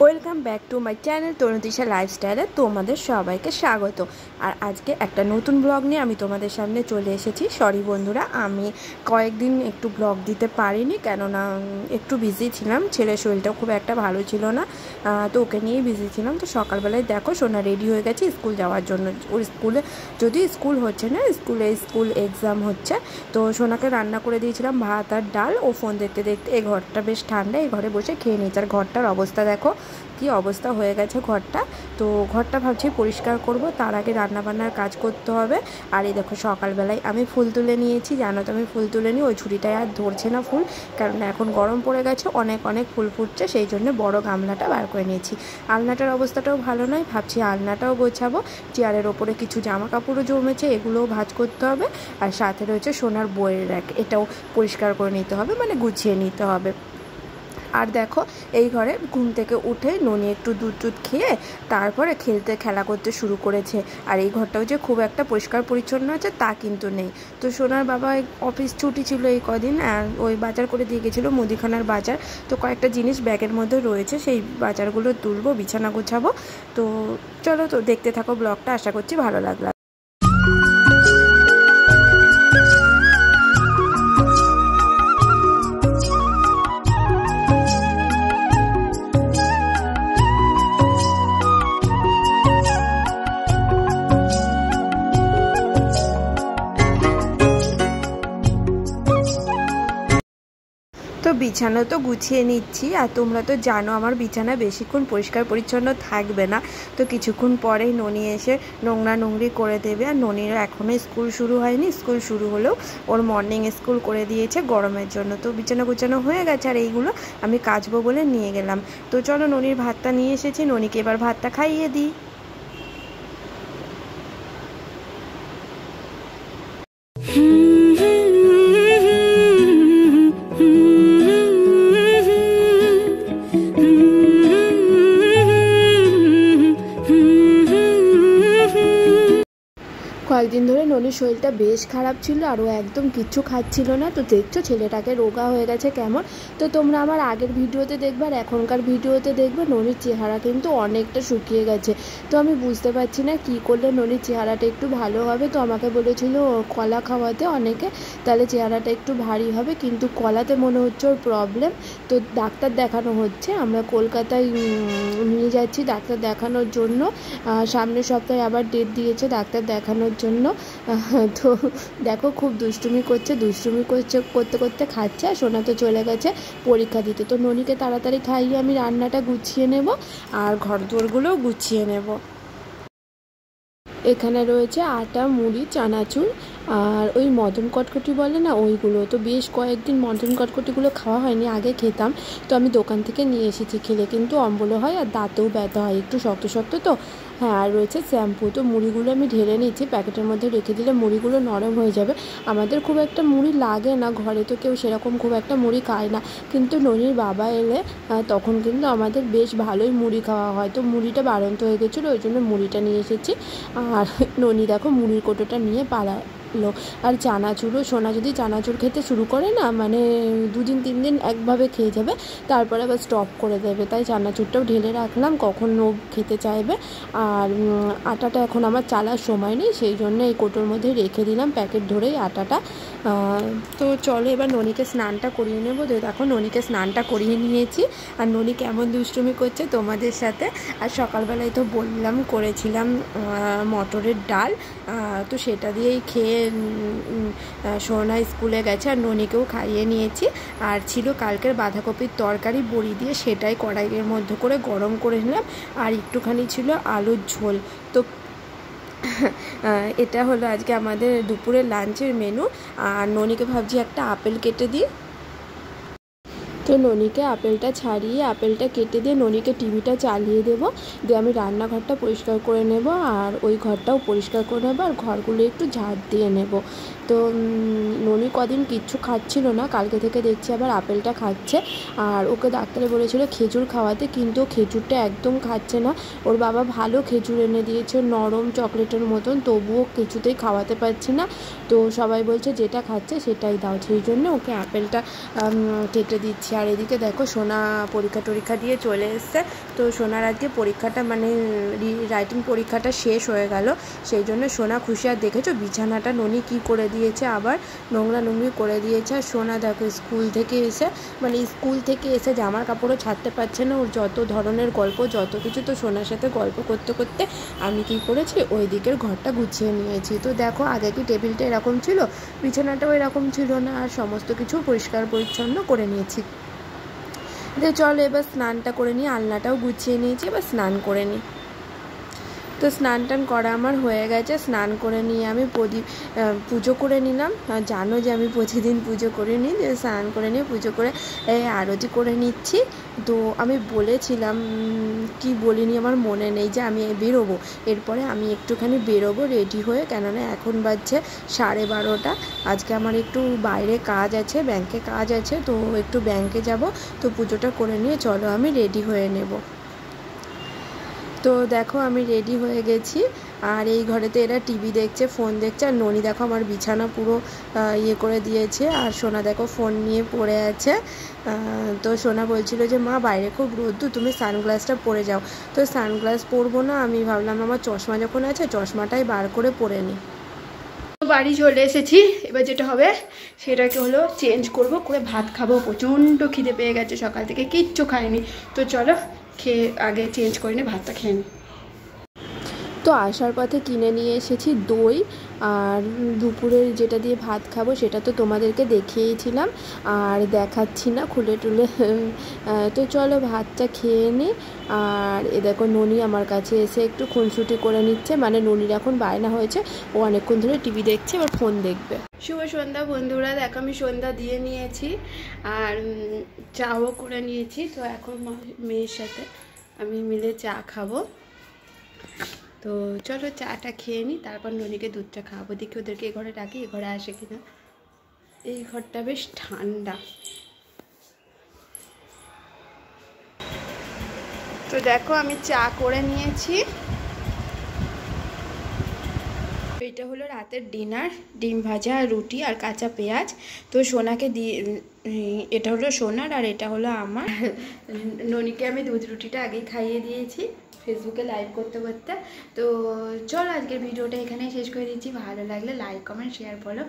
Welcome back to my channel তরুণতিশা লাইফস্টাইলে তোমাদের সবাইকে স্বাগত। আর আজকে একটা নতুন ব্লগ নিয়ে আমি তোমাদের সামনে চলে এসেছি। সরি বন্ধুরা, আমি কয়েকদিন একটু ব্লগ দিতে পারিনি, কেননা একটু বিজি ছিলাম। ছেলের শরীরটাও খুব একটা ভালো ছিল না, তো ওকে নিয়েই বিজি ছিলাম। তো সকালবেলায় দেখো সোনা রেডি হয়ে গেছে স্কুল যাওয়ার জন্য। ওর স্কুলে যদি স্কুল হচ্ছে না, স্কুল এক্সাম হচ্ছে। তো সোনাকে রান্না করে দিয়েছিলাম ভাত আর ডাল। ও ফোন দেখতে দেখতে, এই ঘরটা বেশ ঠান্ডা, এই ঘরে বসে খেয়ে নিচ্ছে। আর ঘরটার অবস্থা দেখো কি অবস্থা হয়ে গেছে ঘরটা। তো ঘরটা ভাবছি পরিষ্কার করব, তার আগে রান্নাবান্নার কাজ করতে হবে। আর এই দেখো সকালবেলায় আমি ফুল তুলে নিয়েছি। জানো তো আমি ফুল তুলে নিই, ওই ছুরিটায় আর ধরছে না ফুল, কারণ এখন গরম পড়ে গেছে, অনেক অনেক ফুল ফুটছে, সেই জন্য বড় গামলাটা বার করে নিয়েছি। আলনাটার অবস্থাটাও ভালো নয়, ভাবছি আলনাটাও গোছাবো। চেয়ারের ওপরে কিছু জামা কাপড়ও জমেছে, এগুলোও ভাঁজ করতে হবে। আর সাথে রয়েছে সোনার বইয়ের র্যাক, এটাও পরিষ্কার করে নিতে হবে, মানে গুছিয়ে নিতে হবে। আর দেখো এই ঘরে ঘুম থেকে উঠে ননি একটু দুধ খেয়ে তারপরে খেলা করতে শুরু করেছে। আর এই ঘরটাও যে খুব একটা পরিষ্কার পরিচ্ছন্ন আছে তা কিন্তু নেই। তো সোনার বাবা অফিস ছুটি ছিল এই কদিন, ওই বাজার করে দিয়ে গেছিলো, মুদিখানার বাজার। তো কয়েকটা জিনিস ব্যাগের মধ্যে রয়েছে, সেই বাজারগুলো তুলবো, বিছানা গোছাবো। তো চলো, তো দেখতে থাকো ব্লগটা, আশা করছি ভালো লাগলো। তো বিছানা তো গুছিয়ে নিচ্ছি। আর তোমরা তো জানো আমার বিছানা বেশিক্ষণ পরিষ্কার পরিচ্ছন্ন থাকবে না, তো কিছুক্ষণ পরেই ননি এসে নোংরি করে দেবে। আর ননির এখনও স্কুল শুরু হয়নি, স্কুল শুরু হলেও ওর মর্নিং স্কুল করে দিয়েছে গরমের জন্য। তো বিছানা গুছানো হয়ে গেছে, আর এইগুলো আমি কাচবো বলে নিয়ে গেলাম। তো চলো, ননির ভাতটা নিয়ে এসেছি, ননিকে এবার ভাতটা খাইয়ে দিই। কয়েকদিন ধরে ননির শরীরটা বেশ খারাপ ছিল, আর ও একদম কিচ্ছু খাচ্ছিল না। তো দেখছো ছেলেটাকে রোগা হয়ে গেছে কেমন। তো তোমরা আমার আগের ভিডিওতে দেখবে আর এখনকার ভিডিওতে দেখবে ননির চেহারা কিন্তু অনেকটা শুকিয়ে গেছে। তো আমি বুঝতে পারছি না কি করলে ননির চেহারাটা একটু ভালো হবে। তো আমাকে বলেছিল কলা খাওয়াতে অনেকে, তাহলে চেহারাটা একটু ভারী হবে, কিন্তু কলাতে মনে হচ্ছে ওর প্রবলেম। তো ডাক্তার দেখানো হচ্ছে, আমরা কলকাতায় নিয়ে যাচ্ছি ডাক্তার দেখানোর জন্য। সামনের সপ্তাহে আবার ডেট দিয়েছে ডাক্তার দেখানোর জন্য। তো দেখো খুব দুষ্টুমি করতে করতে খাচ্ছে। আর সোনা তো চলে গেছে পরীক্ষা দিতে। তো ননিকে তাড়াতাড়ি খাইয়ে আমি রান্নাটা গুছিয়ে নেব, আর ঘর দুয়ারগুলোও গুছিয়ে নেব। এখানে রয়েছে আটা, মুড়ি, চানাচুর, আর ওই মদন কটকটি বলে না ওইগুলো। তো বেশ কয়েকদিন মদন কটকটিগুলো খাওয়া হয়নি, আগে খেতাম। তো আমি দোকান থেকে নিয়ে এসেছি, খেলে কিন্তু অম্বল হয় আর দাঁতেও ব্যথা হয়, একটু শক্ত শক্ত তো। হ্যাঁ, আর রয়েছে শ্যাম্পু। তো মুড়িগুলো আমি ঢেলে নিচ্ছি, প্যাকেটের মধ্যে রেখে দিলে মুড়িগুলো নরম হয়ে যাবে। আমাদের খুব একটা মুড়ি লাগে না, ঘরে তো কেউ সেরকম খুব একটা মুড়ি খায় না, কিন্তু ননির বাবা এলে তখন কিন্তু আমাদের বেশ ভালোই মুড়ি খাওয়া হয়। তো মুড়িটা বাড়ন্ত হয়ে গেছিলো, ওই জন্য মুড়িটা নিয়ে এসেছি। আর ননি দেখো মুড়ির কোটোটা নিয়ে পালালো। আর চানাচুরও, সোনা যদি চানাচুর খেতে শুরু করে না, মানে 2-3 দিন একভাবে খেয়ে যাবে, তারপরে আবার স্টপ করে দেবে। তাই চানাচুরটাও ঢেলে রাখলাম, কখন ও খেতে চাইবে। আর আটাটা এখন আমার চালার সময় নেই, সেই জন্য এই কোটোর মধ্যে রেখে দিলাম প্যাকেট ধরেই আটাটা। তো চলো এবার ননিকে স্নানটা করিয়ে নেবো। দেখো ননিকে স্নানটা করিয়ে নিয়েছি। আর ননি কেমন দুষ্টুমি করছে তোমাদের সাথে। আর সকালবেলায় তো বললাম করেছিলাম মটরের ডাল, তো সেটা দিয়েই খেয়ে সোনা স্কুলে গেছে। আর ননিকেও খাইয়ে নিয়েছি। আর ছিল কালকের বাঁধাকপির তরকারি বড়ি দিয়ে, সেটাই কড়াইয়ের মধ্যে করে গরম করে নিলাম। আর একটুখানি ছিল আলুর ঝোল। তো এটা হলো আজকে আমাদের দুপুরের লাঞ্চের মেনু। আর ননিকে ভাবছি একটা আপেল কেটে দিই। তো ননিকে আপেলটা ছাড়িয়ে, আপেলটা কেটে দিয়ে ননিকে টিভিটা চালিয়ে দেবো, দিয়ে আমি রান্নাঘরটা পরিষ্কার করে নেব, আর ওই ঘরটাও পরিষ্কার করে নেবো, আর ঘরগুলো একটু ঝাড় দিয়ে নেব। তো ননি কদিন কিচ্ছু খাচ্ছিল না, কালকে থেকে দেখছি আবার আপেলটা খাচ্ছে। আর ওকে ডাক্তারে বলেছিল খেজুর খাওয়াতে, কিন্তু খেজুরটা একদম খাচ্ছে না। ওর বাবা ভালো খেজুর এনে দিয়েছে, নরম চকলেটের মতন, তবুও কিছুতেই খাওয়াতে পারছি না। তো সবাই বলছে যেটা খাচ্ছে সেটাই দাও, সেই জন্য ওকে আপেলটা কেটে দিচ্ছি। আর এদিকে দেখো সোনা পরীক্ষা দিয়ে চলে এসছে। তো সোনার আজকে পরীক্ষাটা মানে রাইটিং পরীক্ষাটা শেষ হয়ে গেল, সেই জন্য সোনা খুশি। আর দেখেছো বিছানাটা ননি কি করে দিয়েছে, আবার নোংরা করে দিয়েছে। আর সোনা দেখো স্কুল থেকে এসে জামার কাপড়ও ছাড়তে পারছে না, ওর যত ধরনের গল্প যত কিছু। তো সোনার সাথে গল্প করতে করতে আমি কি করেছি, ওই দিকের ঘরটা গুছিয়ে নিয়েছি। তো দেখো আগে কি টেবিলটা এরকম ছিল, বিছানাটাও এরকম ছিল না, আর সমস্ত কিছু পরিষ্কার পরিচ্ছন্ন করে নিয়েছি। যে চলো এবার স্নানটা করে নিই, আলনাটাও গুছিয়ে নিয়েছি, এবার স্নান করে নিই। তো স্নান টান করা আমার হয়ে গেছে। স্নান করে নিয়ে আমি পুজো করে নিলাম। জানো যে আমি প্রতিদিন পুজো করে নিই, যে স্নান করে নিয়ে পুজো করে আরতি করে নিচ্ছি। তো আমি বলেছিলাম কি বলিনি আমার মনে নেই, যে আমি বেরোবো, এরপরে আমি একটুখানি বেরোবো রেডি হয়ে, কেননা এখন বাজছে 12:30। আজকে আমার একটু বাইরে কাজ আছে, ব্যাংকে কাজ আছে, তো একটু ব্যাংকে যাব। তো পুজোটা করে নিয়ে চলো আমি রেডি হয়ে নেব। তো দেখো আমি রেডি হয়ে গেছি, আর এই ঘরেতে এরা টিভি দেখছে, ফোন দেখছে। আর ননি দেখো আমার বিছানা পুরো ইয়ে করে দিয়েছে, আর সোনা দেখো ফোন নিয়ে পড়ে আছে। তো সোনা বলছিল যে মা বাইরে খুব রোদ্দুর, তুমি সানগ্লাসটা পরে যাও। তো সানগ্লাস পরবো না, আমি ভাবলাম আমার চশমা যখন আছে চশমাটাই বার করে পরে নিই। বাড়ি চলে এসেছি, এবার যেটা হবে সেটাকে হলো চেঞ্জ করব, করে ভাত খাবো। প্রচণ্ড খিদে পেয়ে গেছে, সকাল থেকে কিচ্ছু খাইনি। তো চলো খেয়ে আগে চেঞ্জ করে নিয়ে ভাতটা খেয়ে নিই। তো আসার পথে কিনে নিয়ে এসেছি দই, আর দুপুরের যেটা দিয়ে ভাত খাবো সেটা তো তোমাদেরকে দেখিয়েছিলাম, আর দেখাচ্ছি না খুলে টুলে। তো চলো ভাতটা খেয়ে নিই। আর এ দেখো ননি আমার কাছে এসে একটু খুনসুটি করে নিচ্ছে, মানে ননির এখন বায়না হয়েছে, ও অনেকক্ষণ ধরে টিভি দেখছে, এবার ফোন দেখবে। শুভ সন্ধ্যা বন্ধুরা, দেখো আমি সন্ধ্যা দিয়ে নিয়েছি, আর চাও করে নিয়েছি। তো এখন মেয়ের সাথে আমি মিলে চা খাবো। তো চলো চাটা খেয়ে নিই, তারপর ননিকে দুধটা খাওয়াবো। দেখি ওদেরকে এ ঘরে ডাকি, এ ঘরে আসে কিনা। এই ঘরটা বেশ ঠান্ডা। তো দেখো আমি চা করে নিয়েছি। এটা হলো রাতের ডিনার, ডিম ভাজা, রুটি আর কাঁচা পেঁয়াজ। তো সোনাকে দিয়ে, এটা হলো সোনার আর এটা হলো আমার। ননিকে আমি দুধ রুটিটা আগেই খাইয়ে দিয়েছি ফেসবুকে লাইভ করতে করতে। তো চলো আজকের ভিডিওটা এখানেই শেষ করে দিচ্ছি। ভালো লাগলে লাইক কমেন্ট শেয়ার ফলো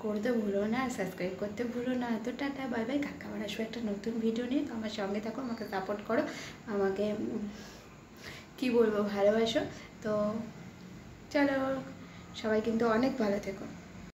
করতে ভুলো না, আর সাবস্ক্রাইব করতে ভুলো না। তো টাটা বাই বাই, কাকা আবার আসবো একটা নতুন ভিডিও নিয়ে। তো আমার সঙ্গে থাকো, আমাকে সাপোর্ট করো, আমাকে কি বলবো ভালোবাসো। তো চলো সবাই কিন্তু অনেক ভালো থেকো।